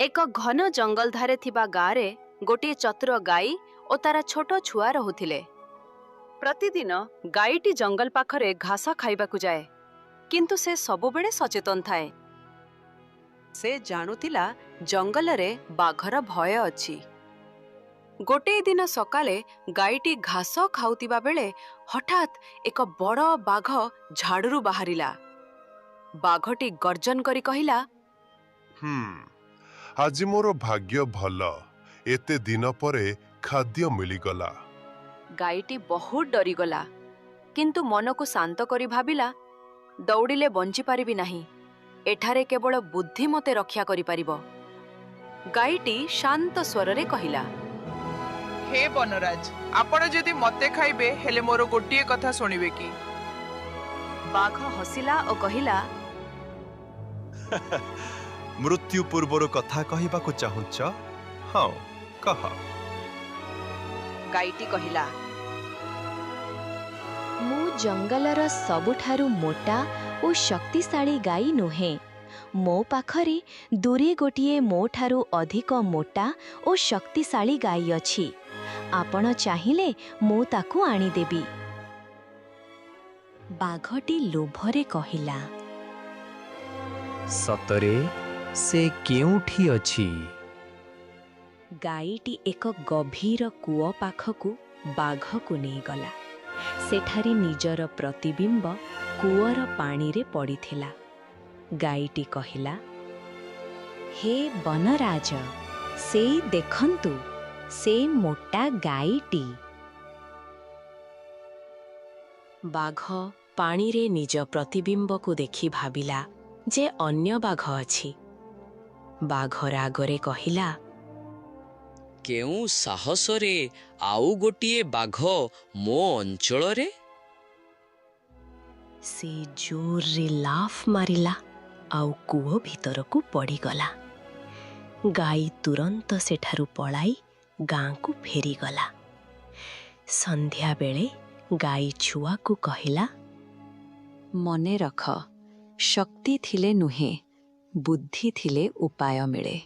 एक घन जंगल धारे थिबा गारे गोटे चतुर गाई और तार छोट छुआ रहुथिले। प्रतिदिन गाईटी जंगल पाखरे घास खाइबाकु जाए, किंतु से सबुबेले सचेतन थाए। से जानुथिला जंगल रे बाघर भय अछि। गोटे दिन सकाले गाईटी घास खाउतिबा बेले हठात एक बड़ बाघ झाड़ू बाहरिला। बाघटी गर्जन करी कहिला, आज मोर भाग्य भल, एते दिन परे खाद्य मिलिगला। गाईटी बहुत डरीगला, किंतु मन को शांत करी भाबिला, दौड़िले बंची पारिबी नाही, एठारे केवल बुद्धि मते रक्षा करि पारिबो। गाईटी शांत स्वर रे कहिला, हे बनराज, आपण जदि मते खाइबे हेले मोर गोटिए कथा सुनिबे कि? बाघ हसिला और कहिला, मृत्यु पूर्वर कथा कहिबाकु चाहुच? हाँ, कह। गाईटी कहिला, मु जंगलर सबुठारु मोटा और शक्तिशाली गाई नुहे। मो पाखरे दूरे गोटिए मो ठारु अधिक मोटा और शक्तिशाली गाई अछि। आपण चाहिले मु ताकू आनी देबी। बाघटी लोभरे कहिला, सतरे से केउठी अछि? गाईटी एक गभीर कूओ पाखकू बाघकू नहीं गला। सेठारी निजर प्रतिबिंब कूओर पानी रे पड़िथिला। गाईटी कहिला, हे बनराज, से देखंतु, से मोटा गाईटी। बाघ पानी रे निज प्रतिबिंब को देखि भाबिला जे अन्य बाघ अछि। बाघ रागरे कहिला, केउ साहसरे आउ गोटिए बाघ मो अंचल रे? से जोर रे लाफ मारिला आउ कूओ भीतर को पड़ीगला। गाई तुरंत सेठारु पलाई गाँ को फेरीगला। संध्या बेले गाई छुआ को कहिला, मने रख, शक्ति थिले नुहे, बुद्धि थिले उपाय मिले।